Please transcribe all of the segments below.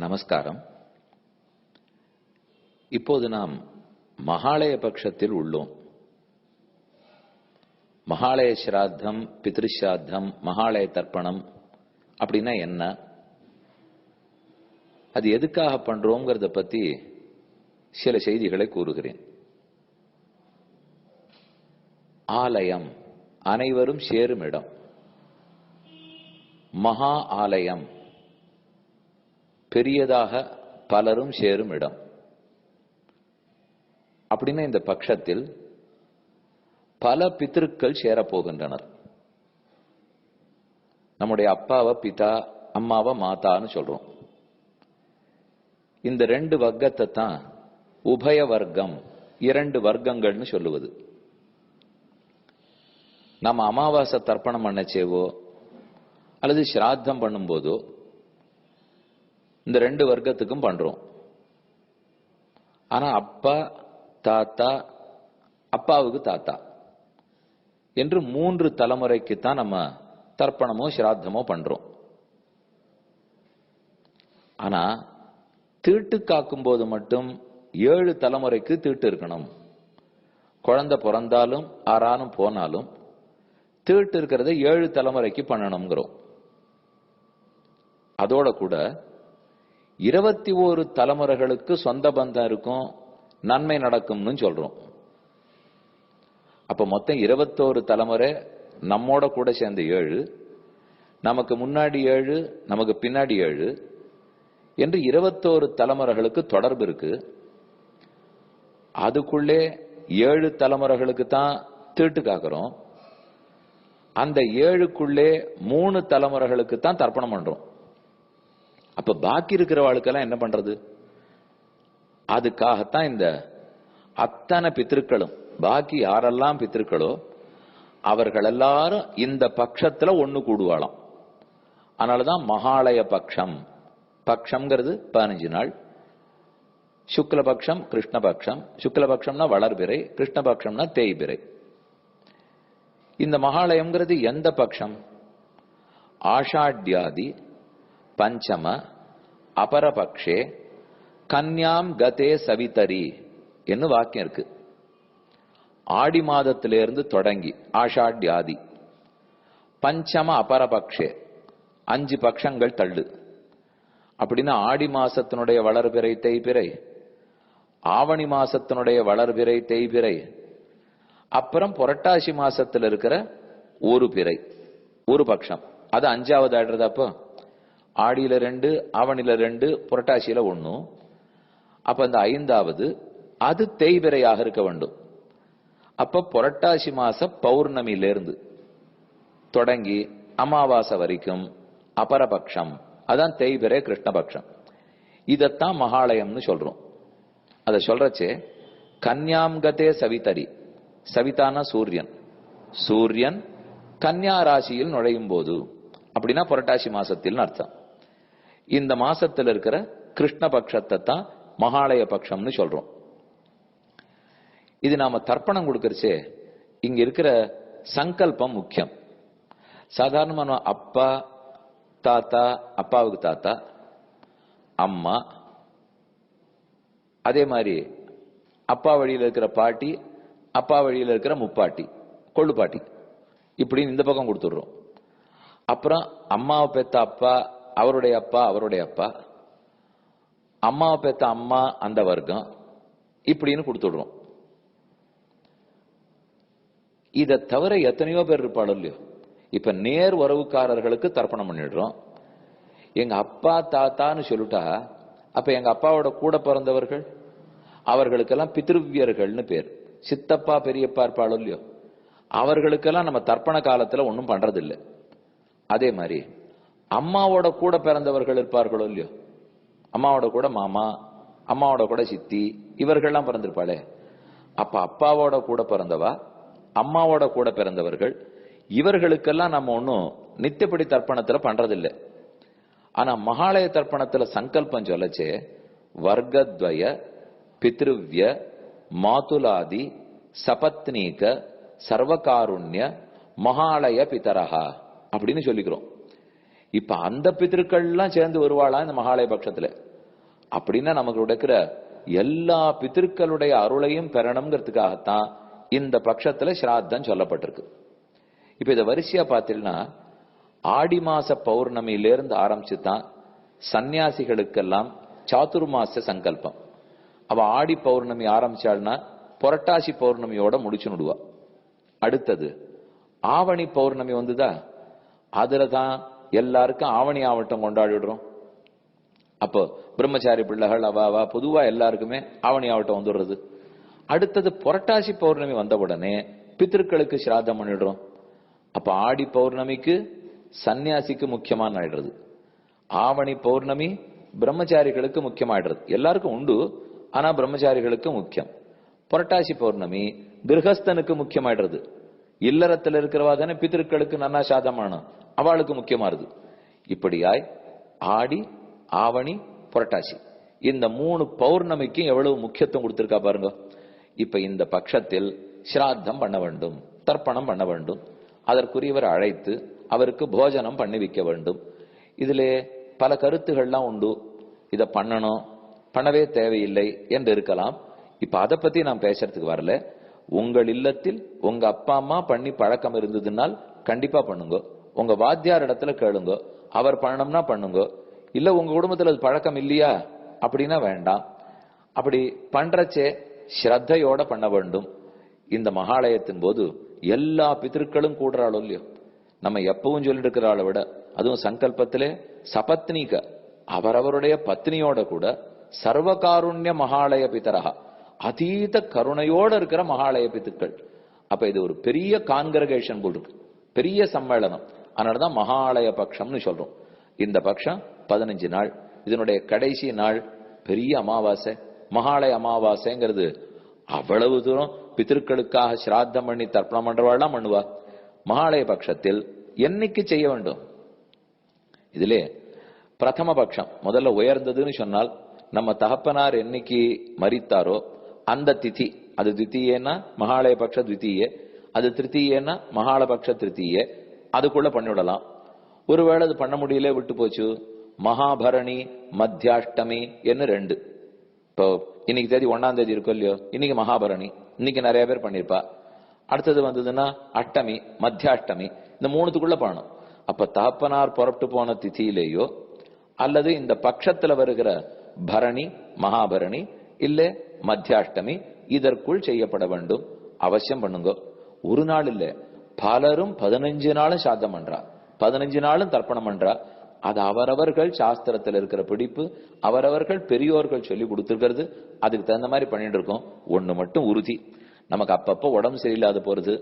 நமஸ்காரம். இப்போது நாம் மகாலய பட்சத்தில் உள்ளோம். மகாலய சிராத்தம், பித்ருஷாத்தம், மகாலய தர்ப்பணம் அப்படின்னா என்ன, அது எதுக்காக பண்றோங்கிறத பத்தி சில செய்திகளை கூறுகிறேன். ஆலயம் அனைவரும் சேரும் இடம், மகா ஆலயம் பெரியதாக பலரும் சேரும் இடம். அப்படின்னா இந்த பட்சத்தில் பல பித்ருக்கள் சேரப்போகின்றனர். நம்முடைய அப்பாவை பிதா, அம்மாவை மாதான்னு சொல்றோம். இந்த ரெண்டு வர்க்கத்தை தான் உபய வர்க்கம், இரண்டு வர்க்கங்கள்னு சொல்லுவது. நம்ம அமாவாசை தர்ப்பணம் பண்ணச்சேவோ அல்லது சிராத்தம் பண்ணும்போதோ இந்த ரெண்டு வர்க்கத்துக்கும் பண்றோம். ஆனா அப்பா, தாத்தா, அப்பாவுக்கு தாத்தா என்று மூன்று தலைமுறைக்குத்தான் நம்ம தர்ப்பணமோ சிராத்தமோ பண்றோம். ஆனா தீட்டு காக்கும் போது மட்டும் 7 தலைமுறைக்கு தீட்டு இருக்கணும். குழந்தை பிறந்தாலும் ஆறானும் போனாலும் தீட்டு இருக்கிறத 7 தலைமுறைக்கு பண்ணணுங்கிறோம். அதோட கூட 21 தலைமுறைகளுக்கு சொந்த பந்தம் இருக்கும், நன்மை நடக்கும்னு சொல்றோம். அப்ப மொத்தம் 21 தலைமுறை நம்மோட கூட சேர்ந்து 7, நமக்கு முன்னாடி 7, நமக்கு பின்னாடி 7 என்று 21 தலைமுறைகளுக்கு தொடர்பு இருக்கு. அதுக்குள்ளே 7 தலைமுறைகளுக்கு தான் தீட்டு காக்கிறோம். அந்த 7க்குள்ளே 3 தலைமுறைகளுக்கு தான் தர்ப்பணம் பண்றோம். அப்ப பாக்கி இருக்கிறவாளுக்கெல்லாம் என்ன பண்றது? அதுக்காகத்தான் இந்த அத்தனை பித்திருக்களும், பாக்கி யாரெல்லாம் பித்திருக்களோ அவர்கள் எல்லாரும் இந்த பட்சத்துல ஒண்ணு கூடுவாளாம். அதனாலதான் மகாலய பட்சம். பட்சம்ங்கிறது 15 நாள். சுக்லபக்ஷம், கிருஷ்ணபக்ஷம். சுக்லபக்ஷம்னா வளர்பிறை, கிருஷ்ணபக்ஷம்னா தேய்பிறை. இந்த மகாலயம்ங்கிறது எந்த பட்சம்? ஆஷாட்யாதி பஞ்சம அபரபக்ஷே கன்யாம் கதே சவிதரி என்று வாக்கியம் இருக்கு. ஆடி மாதத்திலிருந்து தொடங்கி ஆஷாட்யாதி, பஞ்சம அபரபக்ஷே 5 பட்சங்கள் தள்ளு. அப்படின்னா ஆடி மாசத்தினுடைய வளர்பிறை தேய்பிறை, ஆவணி மாசத்தினுடைய வளர்பிறை தேய்பிறை, அப்புறம் புரட்டாசி மாசத்துல இருக்கிற ஒரு பிறை, ஒரு பட்சம். அது 5வது ஆயிடுறது. அப்போ ஆடியில 2, ஆவணில 2, புரட்டாசியில 1. அப்ப அந்த 5வது அது தேய்பிறையாக இருக்க வேண்டும். அப்ப புரட்டாசி மாச பௌர்ணமியிலிருந்து தொடங்கி அமாவாசை வரைக்கும் அபரபக்ஷம், அதான் தேய்பிறை, கிருஷ்ணபக்ஷம். இதத்தான் மகாலயம்னு சொல்றோம். அதை சொல்றச்சே கன்யாம்கதே சவிதரி, சவிதான சூரியன், சூரியன் கன்யா ராசியில் நுழையும் போது, அப்படின்னா புரட்டாசி மாசத்தில் அர்த்தம். இந்த மாசத்தில் இருக்கிற கிருஷ்ணபக்ஷத்தை தான் மகாலய பட்சம்னு சொல்றோம். இது நாம தர்ப்பணம் கொடுக்கறச்சே இங்க இருக்கிற சங்கல்பம் முக்கியம். சாதாரணமான அப்பா, தாத்தா, அப்பாவுக்கு தாத்தா, அம்மா, அதே மாதிரி அப்பா வழியில் இருக்கிற பாட்டி, அப்பா வழியில் இருக்கிற முப்பாட்டி, கொள்ளுப்பாட்டி, இப்படின்னு இந்த பக்கம் கொடுத்துடுறோம். அப்புறம் அம்மாவை பெத்த அப்பா, அவருடைய அப்பா, அவருடைய அப்பா, அம்மாவை பெத்த அம்மா, அந்த வர்க்கம், இப்படின்னு கொடுத்துடுறோம். இதை தவிர எத்தனையோ பேர் இருப்பாளோ இல்லையோ. இப்ப நேர் உறவுக்காரர்களுக்கு தர்ப்பணம் பண்ணிடுறோம். எங்க அப்பா தாத்தான்னு சொல்லிட்டா அப்ப எங்க அப்பாவோட கூட பிறந்தவர்கள், அவர்களுக்கெல்லாம் பித்ருவியர்கள்னு பேர். சித்தப்பா பெரியப்பா இருப்பாளோ இல்லையோ, அவர்களுக்கெல்லாம் நம்ம தர்ப்பண காலத்துல ஒன்றும் பண்றது இல்லை. அதே மாதிரி அம்மாவோட கூட பிறந்தவர்கள் இருப்பார்களோ இல்லையோ, அம்மாவோட கூட மாமா, அம்மாவோட கூட சித்தி, இவர்கள்லாம் பிறந்திருப்பாளே. அப்ப அப்பாவோட கூட பிறந்தவா, அம்மாவோட கூட பிறந்தவர்கள், இவர்களுக்கெல்லாம் நம்ம ஒன்னும் நித்தியப்படி தர்ப்பணத்துல பண்றதில்லை. ஆனா மகாலய தர்ப்பணத்துல சங்கல்பம் சொல்லச்சே வர்க்கத்வய பித்ருவ்ய மாதுலாதி சபத்னீக சர்வகாருண்ய மகாலய பிதரஹா அப்படின்னு சொல்லிக்கிறோம். இப்ப அந்த பித்திருக்கள்லாம் சேர்ந்து வருவாளா இந்த மகாலய பட்சத்துல? அப்படின்னா நமக்கு இருக்கிற எல்லா பித்திருக்களுடைய அருளையும் பெறணுங்கிறதுக்காகத்தான் இந்த பட்சத்துல ஸ்ராத்தம் சொல்லப்பட்டிருக்கு. இப்ப இதை வரிசையா பார்த்தீங்கன்னா ஆடி மாச பௌர்ணமியிலிருந்து ஆரம்பிச்சுதான் சன்னியாசிகளுக்கெல்லாம் சாதுர்மாச சங்கல்பம். அவ ஆடி பௌர்ணமி ஆரம்பிச்சாள்னா புரட்டாசி பௌர்ணமியோட முடிச்சு விடுவா. அடுத்தது ஆவணி பௌர்ணமி வந்துதா, அதுலதான் எல்லாருக்கும் ஆவணி ஆவட்டம் கொண்டாடிடுறோம். அப்போ பிரம்மச்சாரி பிள்ளைகள் அவா பொதுவா எல்லாருக்குமே ஆவணி ஆவட்டம் வந்துடுறது. அடுத்தது புரட்டாசி பௌர்ணமி வந்த உடனே பித்திருக்களுக்கு சிராதம் பண்ணிடுறோம். அப்ப ஆடி பௌர்ணமிக்கு சன்னியாசிக்கு முக்கியமான ஆயிடுறது, ஆவணி பௌர்ணமி பிரம்மச்சாரிகளுக்கு முக்கியமாயிடுறது. எல்லாருக்கும் உண்டு, ஆனா பிரம்மச்சாரிகளுக்கு முக்கியம். புரட்டாசி பௌர்ணமி கிரகஸ்தனுக்கு முக்கியமாயிடுறது. இல்லறத்துல இருக்கிறவா தானே பித்திருக்களுக்கு நன்னா சாதமான, அவளுக்கு முக்கியமாறுது. இப்படியாய் ஆடி ஆவணி புரட்டாசி இந்த 3 பௌர்ணமிக்கும் எவ்வளவு முக்கியத்துவம் கொடுத்திருக்கா பாருங்க. இப்ப இந்த பட்சத்தில் ஸ்ராத்தம் பண்ண வேண்டும், தர்ப்பணம் பண்ண வேண்டும். அதற்குரியவர் அழைத்து அவருக்கு போஜனம் பண்ணி வைக்க வேண்டும். இதுல பல கருத்துகள்லாம் உண்டு. இத பண்ணணும், பண்ணவே தேவையில்லை என்று இருக்கலாம். இப்ப அதை பத்தி நான் பேசுறதுக்கு வரல. உங்கள் இல்லத்தில் உங்க அப்பா அம்மா பண்ணி பழக்கம் இருந்ததுனால் கண்டிப்பா பண்ணுங்க. உங்க வாத்தியார் இடத்துல கேளுங்க, அவர் பண்ணணும்னா பண்ணுங்க. இல்ல உங்க குடும்பத்துல அது பழக்கம் இல்லையா அப்படின்னா வேண்டாம். அப்படி பண்றச்சே ஸ்ரத்தையோட பண்ண வேண்டும். இந்த மகாலயத்தின் போது எல்லா பித்திருக்களும் கூடுறாளோ இல்லையோ, நம்ம எப்பவும் சொல்லிட்டு இருக்கிறாளை விட, அதுவும் சங்கல்பத்திலே சபத்னிக அவரவருடைய பத்னியோட கூட சர்வகாருண்ய மகாலய பிதரகா அதீத கருணையோட இருக்கிற மகாலய பித்துக்கள். அப்ப இது ஒரு பெரிய கான்கிரகேஷன் போல் இருக்கு, பெரிய சம்மேளனம். அதனாலதான் மகாலய பட்சம்னு சொல்றோம். இந்த பட்சம் 15 நாள், இதனுடைய கடைசி நாள் பெரிய அமாவாசை. மகாலய அமாவாசைங்கிறது அவ்வளவு தூரம் பித்திருக்களுக்காக சிராத்தம் பண்ணி தர்ப்பணம் பண்றவாள்லாம் பண்ணுவா. மகாலய பட்சத்தில் என்னைக்கு செய்ய வேண்டும்? இதிலே பிரதம பட்சம் முதல்ல உயர்ந்ததுன்னு சொன்னால், நம்ம தகப்பனார் என்னைக்கு மரித்தாரோ அந்த திதி, அது தித்தியேன்னா மகாலய பட்ச தித்தியே, அது திருத்தீயேன்னா மகாலபக்ஷ திருத்தீயே, அதுக்குள்ள பண்ணிவிடலாம். ஒருவேளை அது பண்ண முடியல, விட்டு போச்சு, மகாபரணி மத்தியாஷ்டமி என்ன 2. இப்போ இன்னைக்கு தேதி 1ஆம் தேதி இருக்கும் இல்லையோ, இன்னைக்கு மகாபரணி, இன்னைக்கு நிறைய பேர் பண்ணிருப்பா. அடுத்தது வந்ததுன்னா அஷ்டமி மத்தியாஷ்டமி, இந்த 3த்துக்குள்ள பண்ணணும். அப்ப தகப்பனார் புறப்பட்டு போன திதியிலேயோ அல்லது இந்த பட்சத்துல வருகிற பரணி மகாபரணி இல்ல மத்தியாஷ்டமி இதற்குள் செய்யப்பட வேண்டும். அவசியம் பண்ணுங்க. ஒரு நாள் இல்ல, பலரும் 15 நாளும் சாத்தம் பண்றா, 15 நாளும் தர்ப்பணம் பண்றா. அது அவரவர்கள் சாஸ்திரத்தில் இருக்கிற பிடிப்பு, அவரவர்கள் பெரியோர்கள் சொல்லி கொடுத்துருக்கிறது, அதுக்கு தகுந்த மாதிரி பண்ணிட்டு இருக்கோம். ஒண்ணு மட்டும் உறுதி, நமக்கு அப்பப்போ உடம்பு சரியில்லாத போறது,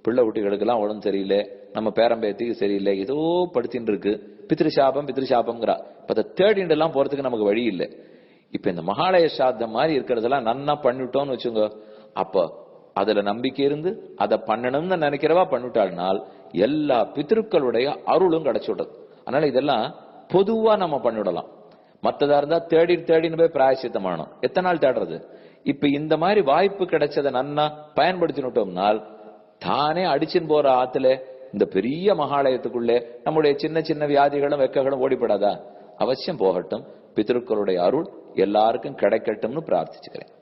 பிள்ளை குட்டிகளுக்கு எல்லாம் உடம்பு சரியில்லை, நம்ம பேரம்பேத்துக்கு சரியில்லை, ஏதோ படுத்தின்னு இருக்கு, பித்ருசாபம் பித்ருசாபம்ங்கிறா. இப்ப அதை தேடிண்டு எல்லாம் போறதுக்கு நமக்கு வழி இல்லை. இப்ப இந்த மகாலய சாத்தம் மாதிரி இருக்கிறதெல்லாம் நன்னா பண்ணிட்டோம்னு வச்சுங்க, அப்ப அதுல நம்பிக்கை இருந்து அதை பண்ணணும்னு நினைக்கிறவா பண்ணிட்டாள்னால் எல்லா பித்திருக்களுடைய அருளும் கிடைச்சுடுறது. அதனால இதெல்லாம் பொதுவா நம்ம பண்ணிவிடலாம். மத்ததா இருந்தா தேடின்னு போய் பிராயசித்தமானோம், எத்தனை நாள் தேடுறது? இப்ப இந்த மாதிரி வாய்ப்பு கிடைச்சதை நன்னா பயன்படுத்தினுட்டோம்னால் தானே அடிச்சுன்னு போற ஆத்துல இந்த பெரிய மகாலயத்துக்குள்ளே நம்முடைய சின்ன சின்ன வியாதிகளும் வெக்கங்களும் ஓடிப்படாதா? அவசியம் போகட்டும். பித்திருக்களுடைய அருள் எல்லாருக்கும் கிடைக்கட்டும்னு பிரார்த்திச்சுக்கிறேன்.